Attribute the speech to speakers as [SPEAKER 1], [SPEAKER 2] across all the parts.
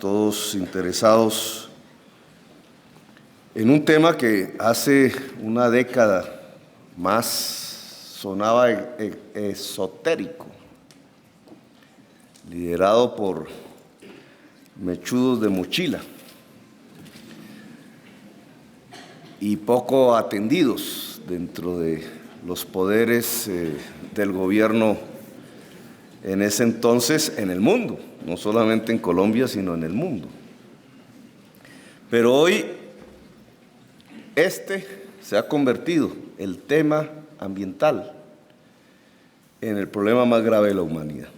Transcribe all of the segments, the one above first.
[SPEAKER 1] todos interesados en un tema que hace una década más sonaba esotérico, liderado por mechudos de mochila y poco atendidos dentro de los poderes del gobierno en ese entonces en el mundo, no solamente en Colombia, sino en el mundo. Pero hoy se ha convertido, el tema ambiental, en el problema más grave de la humanidad.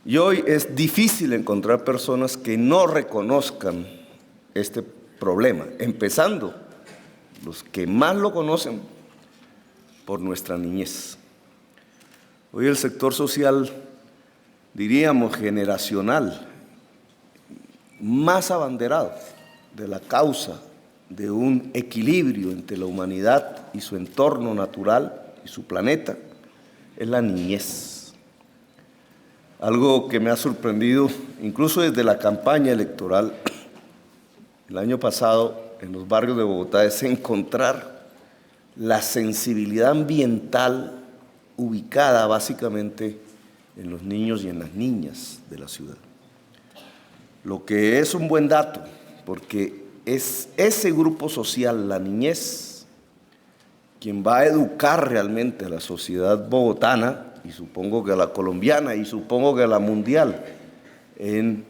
[SPEAKER 1] Y hoy es difícil encontrar personas que no reconozcan este problema, empezando los que más lo conocen por nuestra niñez. Hoy el sector social, diríamos generacional, más abanderado de la causa de un equilibrio entre la humanidad y su entorno natural y su planeta, es la niñez. Algo que me ha sorprendido, incluso desde la campaña electoral, el año pasado, en los barrios de Bogotá, es encontrar la sensibilidad ambiental ubicada básicamente en los niños y en las niñas de la ciudad. Lo que es un buen dato, porque es ese grupo social, la niñez, quien va a educar realmente a la sociedad bogotana, y supongo que a la colombiana, y supongo que a la mundial, en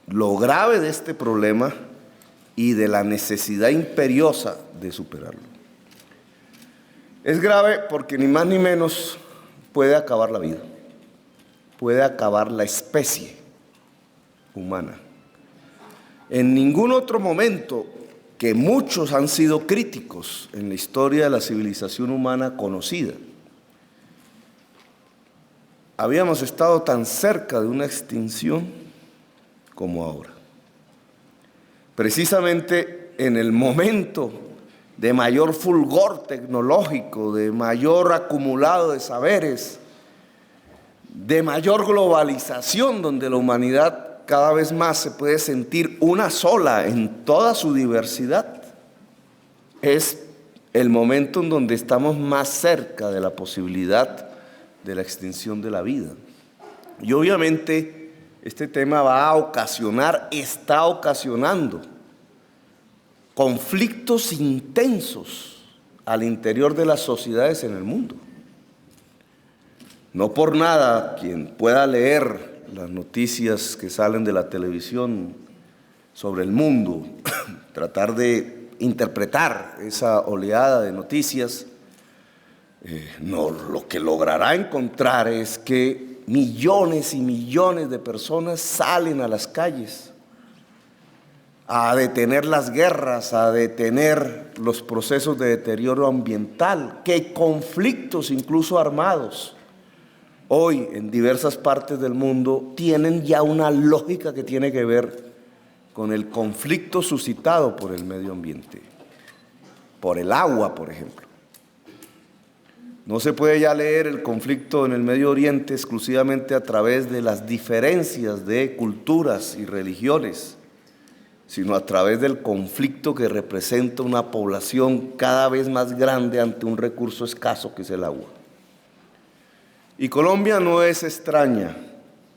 [SPEAKER 1] lo grave de este problema y de la necesidad imperiosa de superarlo. Es grave porque ni más ni menos puede acabar la vida, puede acabar la especie humana. En ningún otro momento, que muchos han sido críticos en la historia de la civilización humana conocida, habíamos estado tan cerca de una extinción como ahora. Precisamente en el momento de mayor fulgor tecnológico, de mayor acumulado de saberes, de mayor globalización, donde la humanidad cada vez más se puede sentir una sola en toda su diversidad, es el momento en donde estamos más cerca de la posibilidad de la extinción de la vida. Y obviamente este tema va a ocasionar, está ocasionando conflictos intensos al interior de las sociedades en el mundo. No por nada, quien pueda leer las noticias que salen de la televisión sobre el mundo, tratar de interpretar esa oleada de noticias, lo que logrará encontrar es que millones y millones de personas salen a las calles a detener las guerras, a detener los procesos de deterioro ambiental, que conflictos incluso armados hoy en diversas partes del mundo tienen ya una lógica que tiene que ver con el conflicto suscitado por el medio ambiente, por el agua, por ejemplo. No se puede ya leer el conflicto en el Medio Oriente exclusivamente a través de las diferencias de culturas y religiones, sino a través del conflicto que representa una población cada vez más grande ante un recurso escaso que es el agua. Y Colombia no es extraña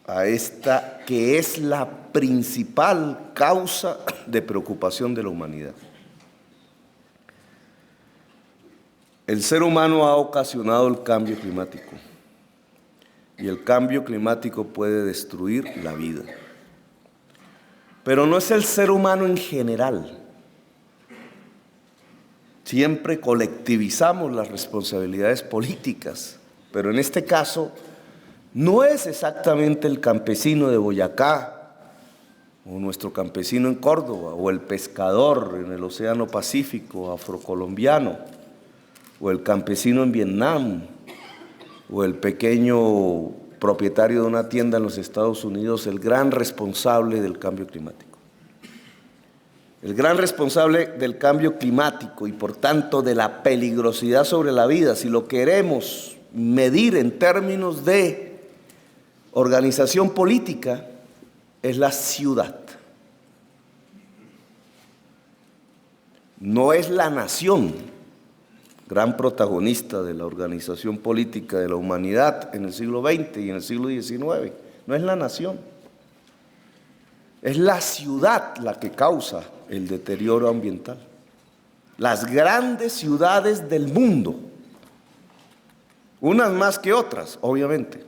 [SPEAKER 1] a esta que es la principal causa de preocupación de la humanidad. El ser humano ha ocasionado el cambio climático y el cambio climático puede destruir la vida. Pero no es el ser humano en general. Siempre colectivizamos las responsabilidades políticas, pero en este caso no es exactamente el campesino de Boyacá o nuestro campesino en Córdoba o el pescador en el Océano Pacífico afrocolombiano o el campesino en Vietnam o el pequeño propietario de una tienda en los Estados Unidos, el gran responsable del cambio climático. El gran responsable del cambio climático y por tanto de la peligrosidad sobre la vida, si lo queremos medir en términos de organización política, es la ciudad. No es la nación, gran protagonista de la organización política de la humanidad en el siglo XX y en el siglo XIX. No es la nación. Es la ciudad la que causa el deterioro ambiental. Las grandes ciudades del mundo, unas más que otras, obviamente.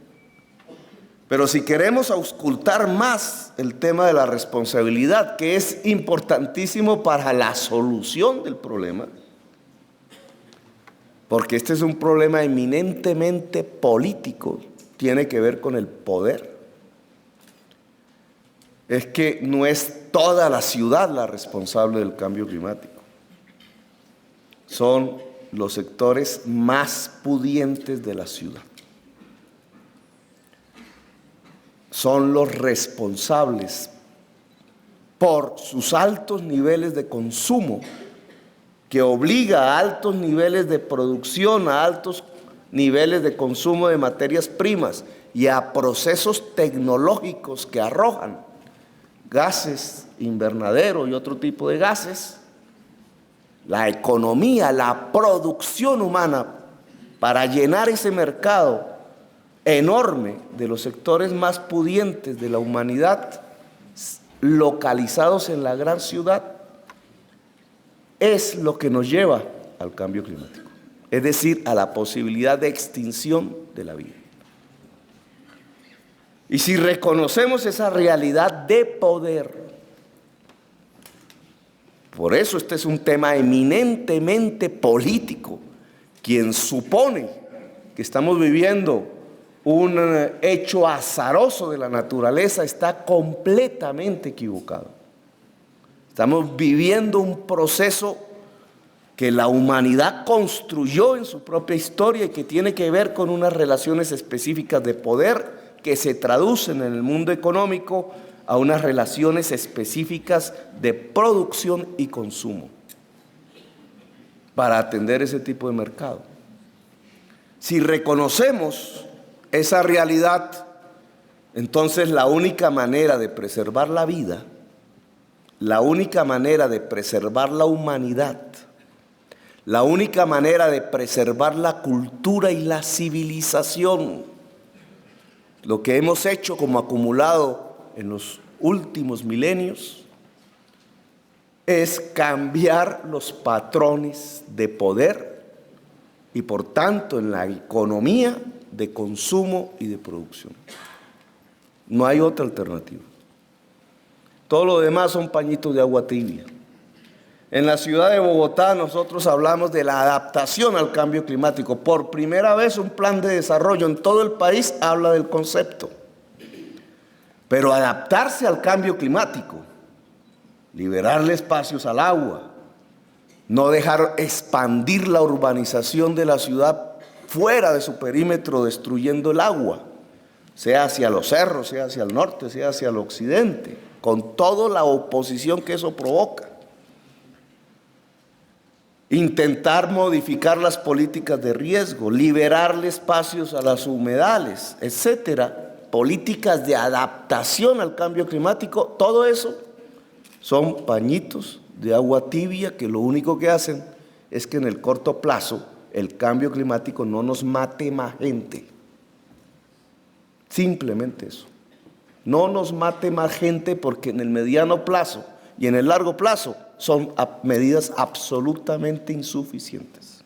[SPEAKER 1] Pero si queremos auscultar más el tema de la responsabilidad, que es importantísimo para la solución del problema, porque este es un problema eminentemente político, tiene que ver con el poder. Es que no es toda la ciudad la responsable del cambio climático. Son los sectores más pudientes de la ciudad. Son los responsables por sus altos niveles de consumo, que obliga a altos niveles de producción, a altos niveles de consumo de materias primas y a procesos tecnológicos que arrojan gases invernadero y otro tipo de gases. La economía, la producción humana para llenar ese mercado enorme de los sectores más pudientes de la humanidad, localizados en la gran ciudad, es lo que nos lleva al cambio climático, es decir, a la posibilidad de extinción de la vida. Y si reconocemos esa realidad de poder, por eso este es un tema eminentemente político. Quien supone que estamos viviendo un hecho azaroso de la naturaleza está completamente equivocado. Estamos viviendo un proceso que la humanidad construyó en su propia historia y que tiene que ver con unas relaciones específicas de poder que se traducen en el mundo económico a unas relaciones específicas de producción y consumo para atender ese tipo de mercado. Si reconocemos esa realidad, entonces la única manera de preservar la vida, la única manera de preservar la humanidad, la única manera de preservar la cultura y la civilización, lo que hemos hecho como acumulado en los últimos milenios, es cambiar los patrones de poder y por tanto en la economía de consumo y de producción. No hay otra alternativa. Todo lo demás son pañitos de agua tibia. En la ciudad de Bogotá nosotros hablamos de la adaptación al cambio climático. Por primera vez un plan de desarrollo en todo el país habla del concepto. Pero adaptarse al cambio climático, liberarle espacios al agua, no dejar expandir la urbanización de la ciudad fuera de su perímetro destruyendo el agua, sea hacia los cerros, sea hacia el norte, sea hacia el occidente, con toda la oposición que eso provoca. Intentar modificar las políticas de riesgo, liberarle espacios a las humedales, etcétera, políticas de adaptación al cambio climático, todo eso son pañitos de agua tibia que lo único que hacen es que en el corto plazo el cambio climático no nos mate más gente. Simplemente eso. No nos mate más gente porque en el mediano plazo y en el largo plazo son medidas absolutamente insuficientes.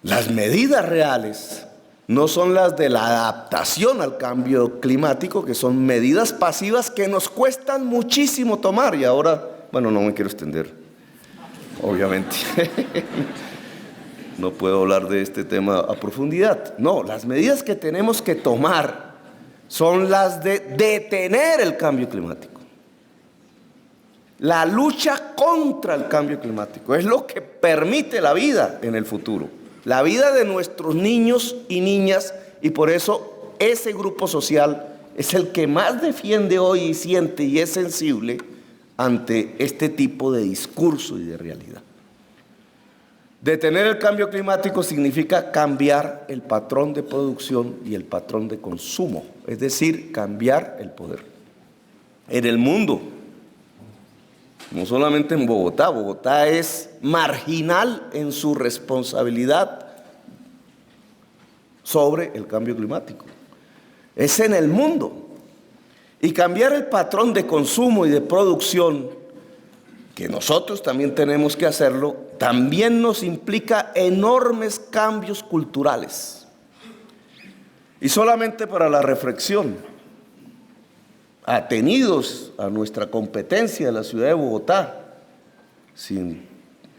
[SPEAKER 1] Las medidas reales no son las de la adaptación al cambio climático, que son medidas pasivas que nos cuestan muchísimo tomar. Y ahora, bueno, no me quiero extender, obviamente. No puedo hablar de este tema a profundidad. No, las medidas que tenemos que tomar son las de detener el cambio climático. La lucha contra el cambio climático es lo que permite la vida en el futuro, la vida de nuestros niños y niñas, y por eso ese grupo social es el que más defiende hoy y siente y es sensible ante este tipo de discurso y de realidad. Detener el cambio climático significa cambiar el patrón de producción y el patrón de consumo, es decir, cambiar el poder. En el mundo, no solamente en Bogotá, Bogotá es marginal en su responsabilidad sobre el cambio climático. Es en el mundo. Y cambiar el patrón de consumo y de producción, que nosotros también tenemos que hacerlo, también nos implica enormes cambios culturales. Y solamente para la reflexión, atenidos a nuestra competencia de la ciudad de Bogotá, sin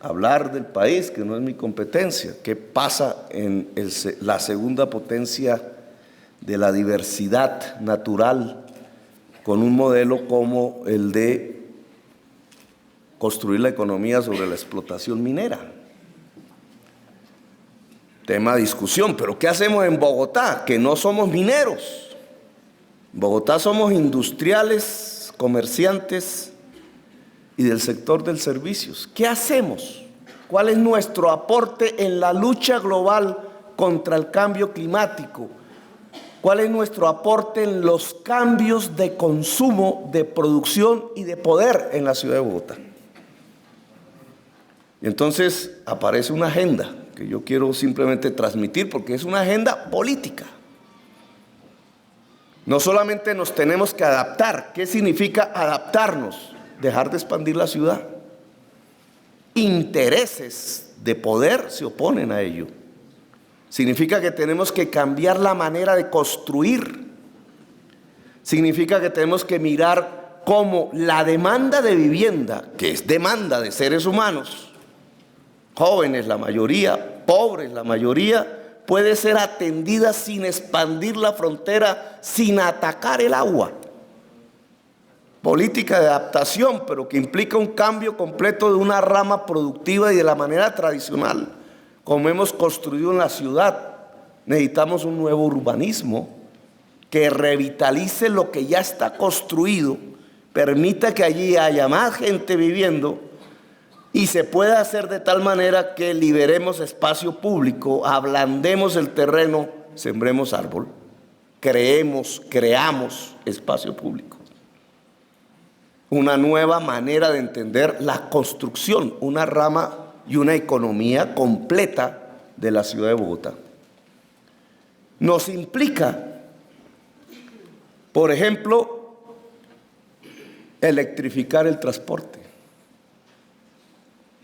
[SPEAKER 1] hablar del país, que no es mi competencia, ¿qué pasa en la segunda potencia de la diversidad natural con un modelo como el de construir la economía sobre la explotación minera? Tema de discusión, pero ¿qué hacemos en Bogotá? Que no somos mineros. En Bogotá somos industriales, comerciantes y del sector de servicios. ¿Qué hacemos? ¿Cuál es nuestro aporte en la lucha global contra el cambio climático? ¿Cuál es nuestro aporte en los cambios de consumo, de producción y de poder en la ciudad de Bogotá? Y entonces aparece una agenda que yo quiero simplemente transmitir porque es una agenda política. No solamente nos tenemos que adaptar. ¿Qué significa adaptarnos? Dejar de expandir la ciudad. Intereses de poder se oponen a ello. Significa que tenemos que cambiar la manera de construir. Significa que tenemos que mirar cómo la demanda de vivienda, que es demanda de seres humanos, jóvenes la mayoría, pobres la mayoría, puede ser atendida sin expandir la frontera, sin atacar el agua. Política de adaptación, pero que implica un cambio completo de una rama productiva y de la manera tradicional. Como hemos construido en la ciudad, necesitamos un nuevo urbanismo que revitalice lo que ya está construido, permita que allí haya más gente viviendo y se pueda hacer de tal manera que liberemos espacio público, ablandemos el terreno, sembremos árbol, creamos espacio público. Una nueva manera de entender la construcción, una rama y una economía completa de la ciudad de Bogotá. Nos implica, por ejemplo, electrificar el transporte.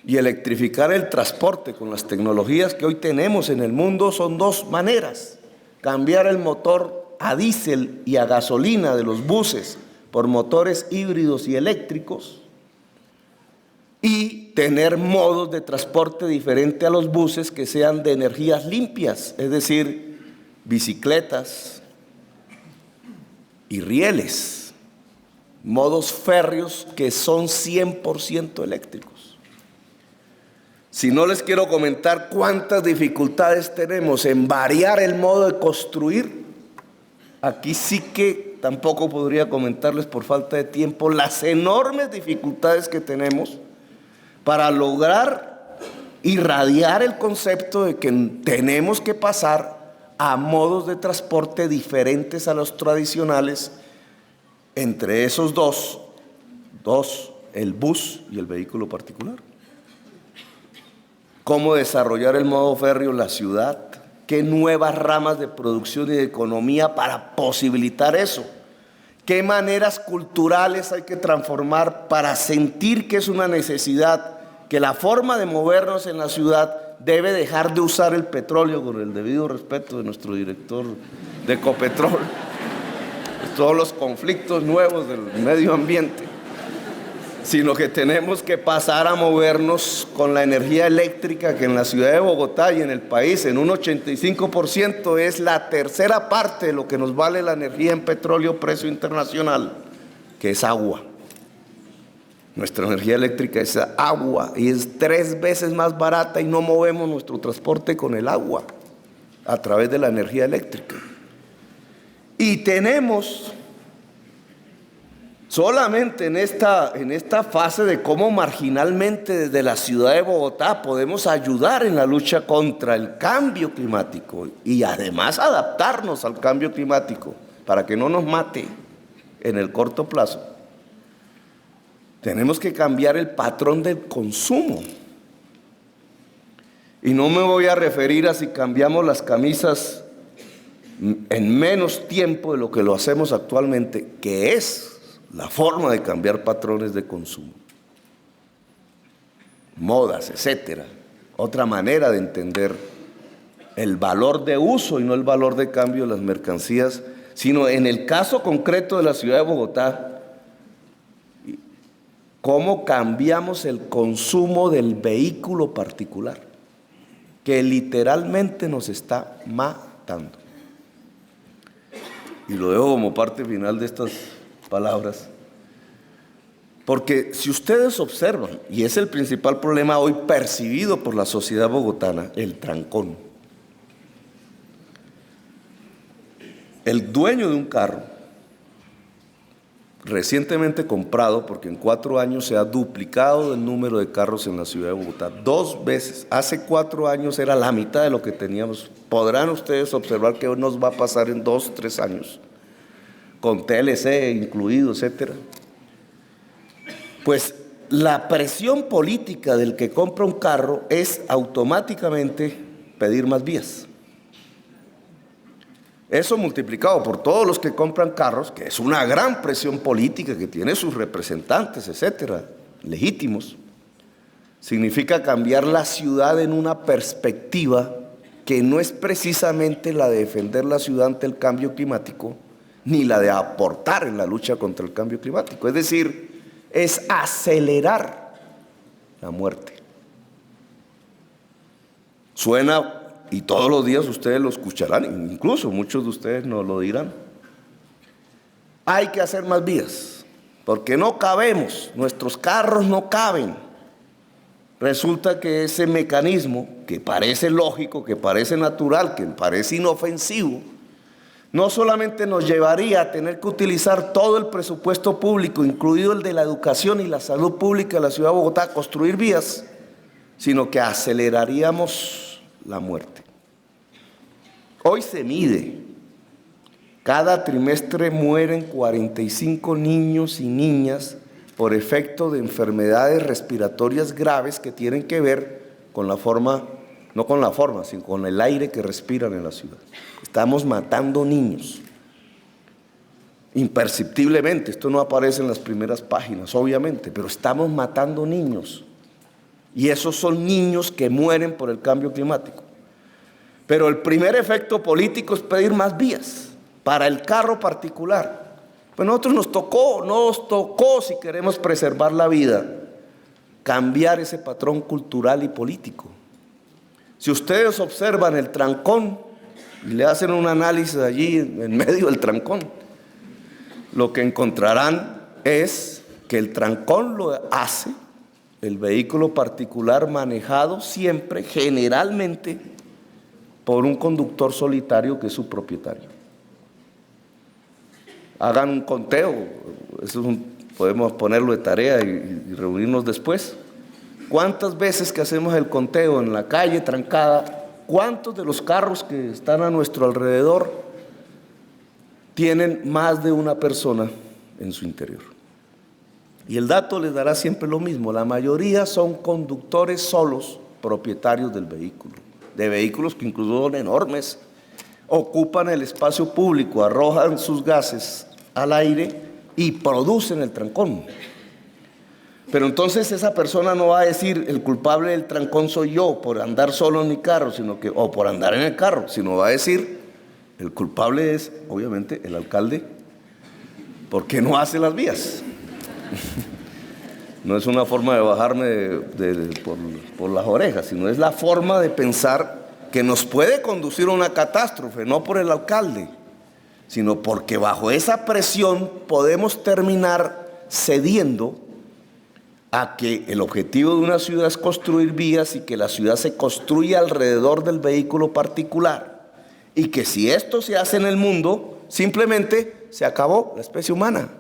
[SPEAKER 1] Y electrificar el transporte con las tecnologías que hoy tenemos en el mundo son dos maneras. Cambiar el motor a diésel y a gasolina de los buses por motores híbridos y eléctricos, y tener modos de transporte diferente a los buses que sean de energías limpias, es decir, bicicletas y rieles, modos férreos que son 100% eléctricos. Si no les quiero comentar cuántas dificultades tenemos en variar el modo de construir, aquí sí que tampoco podría comentarles por falta de tiempo las enormes dificultades que tenemos para lograr irradiar el concepto de que tenemos que pasar a modos de transporte diferentes a los tradicionales, entre esos dos, el bus y el vehículo particular. ¿Cómo desarrollar el modo férreo en la ciudad? ¿Qué nuevas ramas de producción y de economía para posibilitar eso? ¿Qué maneras culturales hay que transformar para sentir que es una necesidad, que la forma de movernos en la ciudad debe dejar de usar el petróleo, con el debido respeto de nuestro director de Ecopetrol, todos los conflictos nuevos del medio ambiente, sino que tenemos que pasar a movernos con la energía eléctrica que en la ciudad de Bogotá y en el país en un 85% es la tercera parte de lo que nos vale la energía en petróleo precio internacional, que es agua. Nuestra energía eléctrica es agua y es 3 veces más barata y no movemos nuestro transporte con el agua a través de la energía eléctrica. Y tenemos solamente en esta fase de cómo marginalmente desde la ciudad de Bogotá podemos ayudar en la lucha contra el cambio climático y además adaptarnos al cambio climático para que no nos mate en el corto plazo. Tenemos que cambiar el patrón del consumo. Y no me voy a referir a si cambiamos las camisas en menos tiempo de lo que lo hacemos actualmente, que es la forma de cambiar patrones de consumo, modas, etcétera. Otra manera de entender el valor de uso y no el valor de cambio de las mercancías, sino en el caso concreto de la ciudad de Bogotá, cómo cambiamos el consumo del vehículo particular, que literalmente nos está matando. Y lo dejo como parte final de estas palabras, porque si ustedes observan, y es el principal problema hoy percibido por la sociedad bogotana, el trancón. El dueño de un carro recientemente comprado, porque en 4 años se ha duplicado el número de carros en la ciudad de Bogotá, 2 veces. Hace 4 años era la mitad de lo que teníamos. Podrán ustedes observar qué nos va a pasar en 2, 3 años, con TLC incluido, etcétera. Pues la presión política del que compra un carro es automáticamente pedir más vías. Eso multiplicado por todos los que compran carros, que es una gran presión política que tiene sus representantes, etcétera, legítimos, significa cambiar la ciudad en una perspectiva que no es precisamente la de defender la ciudad ante el cambio climático, ni la de aportar en la lucha contra el cambio climático. Es decir, es acelerar la muerte. Suena, y todos los días ustedes lo escucharán, incluso muchos de ustedes nos lo dirán. Hay que hacer más vías, porque no cabemos, nuestros carros no caben. Resulta que ese mecanismo, que parece lógico, que parece natural, que parece inofensivo, no solamente nos llevaría a tener que utilizar todo el presupuesto público, incluido el de la educación y la salud pública de la ciudad de Bogotá, a construir vías, sino que aceleraríamos la muerte. Hoy se mide, cada trimestre mueren 45 niños y niñas por efecto de enfermedades respiratorias graves que tienen que ver con la forma, no con la forma, sino con el aire que respiran en la ciudad. Estamos matando niños, imperceptiblemente. Esto no aparece en las primeras páginas, obviamente, pero estamos matando niños. Y esos son niños que mueren por el cambio climático. Pero el primer efecto político es pedir más vías para el carro particular. Pues nosotros nos tocó, si queremos preservar la vida, cambiar ese patrón cultural y político. Si ustedes observan el trancón y le hacen un análisis allí en medio del trancón, lo que encontrarán es que el trancón lo hace el vehículo particular manejado siempre, generalmente, por un conductor solitario que es su propietario. Hagan un conteo, podemos ponerlo de tarea y reunirnos después. ¿Cuántas veces que hacemos el conteo en la calle trancada, cuántos de los carros que están a nuestro alrededor tienen más de una persona en su interior? Y el dato les dará siempre lo mismo, la mayoría son conductores solos, propietarios del vehículo, de vehículos que incluso son enormes, ocupan el espacio público, arrojan sus gases al aire y producen el trancón. Pero entonces esa persona no va a decir el culpable del trancón soy yo por andar solo en mi carro, o por andar en el carro, sino va a decir el culpable es obviamente el alcalde porque no hace las vías. No es una forma de bajarme por las orejas, sino es la forma de pensar que nos puede conducir a una catástrofe, no por el alcalde, sino porque bajo esa presión podemos terminar cediendo a que el objetivo de una ciudad es construir vías y que la ciudad se construye alrededor del vehículo particular, y que si esto se hace en el mundo, simplemente se acabó la especie humana.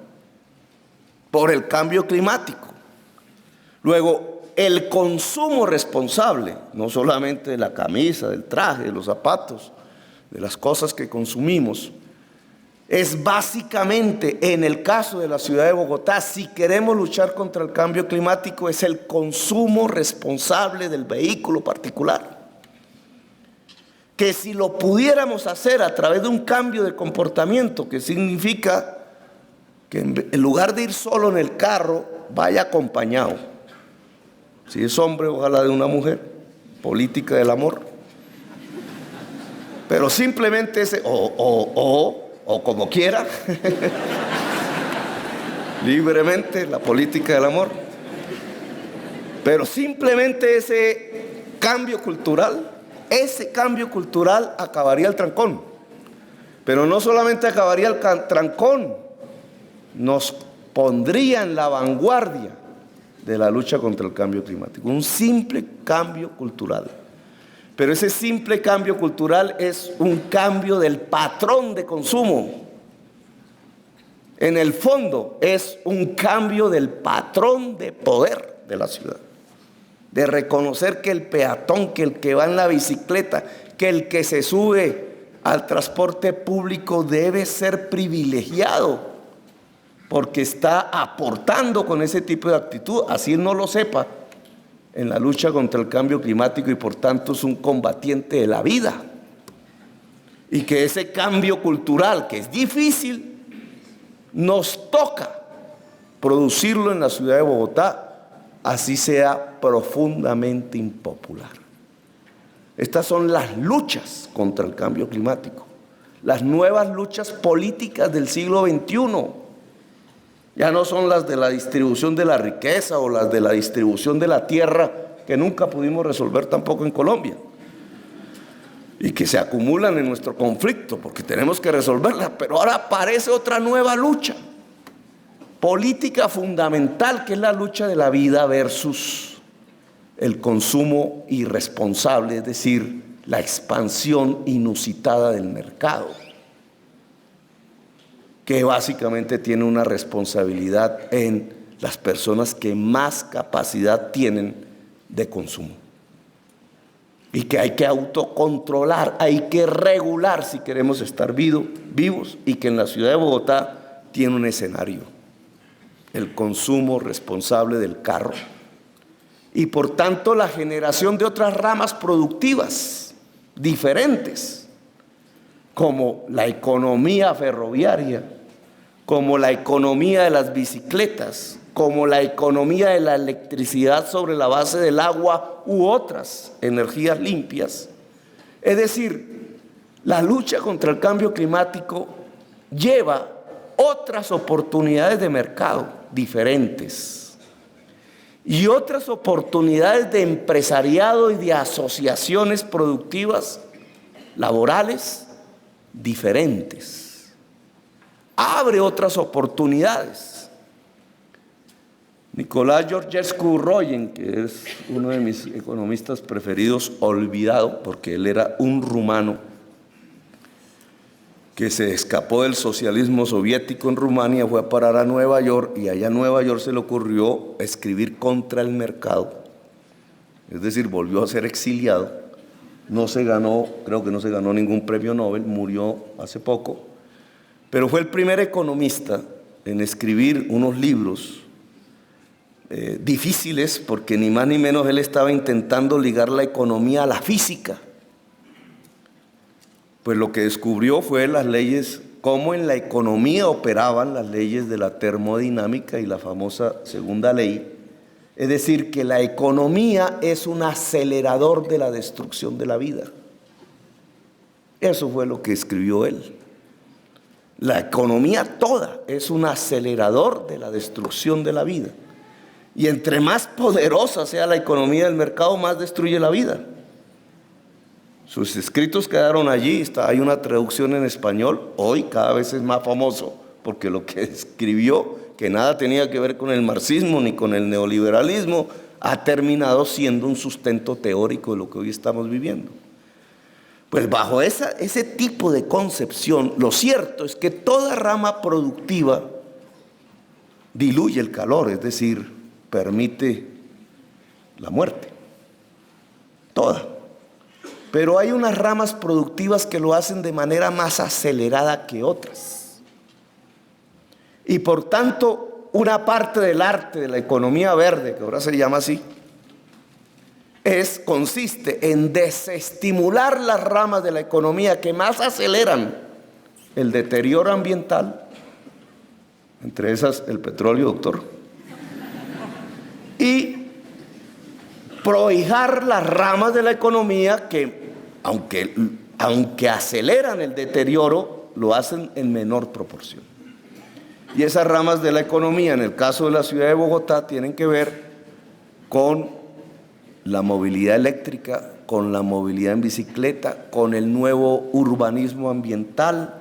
[SPEAKER 1] por el cambio climático. Luego, el consumo responsable, no solamente de la camisa, del traje, de los zapatos, de las cosas que consumimos, es básicamente, en el caso de la ciudad de Bogotá, si queremos luchar contra el cambio climático, es el consumo responsable del vehículo particular. Que si lo pudiéramos hacer a través de un cambio de comportamiento, que significa que en lugar de ir solo en el carro, vaya acompañado. Si es hombre, ojalá de una mujer. Política del amor. Pero simplemente ese, o como quiera, libremente, la política del amor. Pero simplemente ese cambio cultural acabaría el trancón. Pero no solamente acabaría el trancón, nos pondría en la vanguardia de la lucha contra el cambio climático. Un simple cambio cultural. Pero ese simple cambio cultural es un cambio del patrón de consumo. En el fondo es un cambio del patrón de poder de la ciudad. De reconocer que el peatón, que el que va en la bicicleta, que el que se sube al transporte público debe ser privilegiado, porque está aportando con ese tipo de actitud, así no lo sepa, en la lucha contra el cambio climático, y por tanto es un combatiente de la vida. Y que ese cambio cultural, que es difícil, nos toca producirlo en la ciudad de Bogotá, así sea profundamente impopular. Estas son las luchas contra el cambio climático, las nuevas luchas políticas del siglo XXI. Ya no son las de la distribución de la riqueza o las de la distribución de la tierra, que nunca pudimos resolver tampoco en Colombia, y que se acumulan en nuestro conflicto, porque tenemos que resolverlas. Pero ahora aparece otra nueva lucha política fundamental, que es la lucha de la vida versus el consumo irresponsable, es decir, la expansión inusitada del mercado, que básicamente tiene una responsabilidad en las personas que más capacidad tienen de consumo, y que hay que autocontrolar, hay que regular si queremos estar vivos, y que en la ciudad de Bogotá tiene un escenario: el consumo responsable del carro, y por tanto la generación de otras ramas productivas diferentes, como la economía ferroviaria, como la economía de las bicicletas, como la economía de la electricidad sobre la base del agua u otras energías limpias. Es decir, la lucha contra el cambio climático lleva otras oportunidades de mercado diferentes y otras oportunidades de empresariado y de asociaciones productivas laborales diferentes. Abre otras oportunidades. Nicolás Georgescu-Roegen, que es uno de mis economistas preferidos, olvidado, porque él era un rumano que se escapó del socialismo soviético en Rumania, fue a parar a Nueva York, y allá en Nueva York se le ocurrió escribir contra el mercado, es decir, volvió a ser exiliado. No se ganó, creo que no se ganó ningún premio Nobel, murió hace poco, pero fue el primer economista en escribir unos libros difíciles, porque ni más ni menos él estaba intentando ligar la economía a la física. Pues lo que descubrió fue las leyes, cómo en la economía operaban las leyes de la termodinámica y la famosa segunda ley. Es decir, que la economía es un acelerador de la destrucción de la vida. Eso fue lo que escribió él. La economía toda es un acelerador de la destrucción de la vida. Y entre más poderosa sea la economía del mercado, más destruye la vida. Sus escritos quedaron allí, hay una traducción en español, hoy cada vez es más famoso, porque lo que escribió, que nada tenía que ver con el marxismo ni con el neoliberalismo, ha terminado siendo un sustento teórico de lo que hoy estamos viviendo. Pues bajo ese tipo de concepción, lo cierto es que toda rama productiva diluye el calor, es decir, permite la muerte, toda. Pero hay unas ramas productivas que lo hacen de manera más acelerada que otras. Y por tanto, una parte del arte de la economía verde, que ahora se llama así, consiste en desestimular las ramas de la economía que más aceleran el deterioro ambiental, entre esas el petróleo, doctor, y prohijar las ramas de la economía que, aunque aceleran el deterioro, lo hacen en menor proporción. Y esas ramas de la economía, en el caso de la ciudad de Bogotá, tienen que ver con la movilidad eléctrica, con la movilidad en bicicleta, con el nuevo urbanismo ambiental,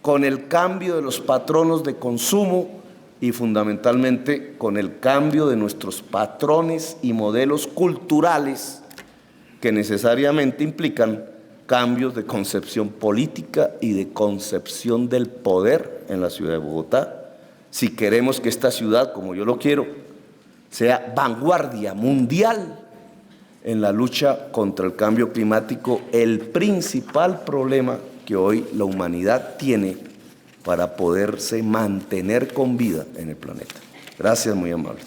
[SPEAKER 1] con el cambio de los patronos de consumo y fundamentalmente con el cambio de nuestros patrones y modelos culturales que necesariamente implican cambios de concepción política y de concepción del poder en la ciudad de Bogotá, si queremos que esta ciudad, como yo lo quiero, sea vanguardia mundial en la lucha contra el cambio climático, el principal problema que hoy la humanidad tiene para poderse mantener con vida en el planeta. Gracias, muy amables.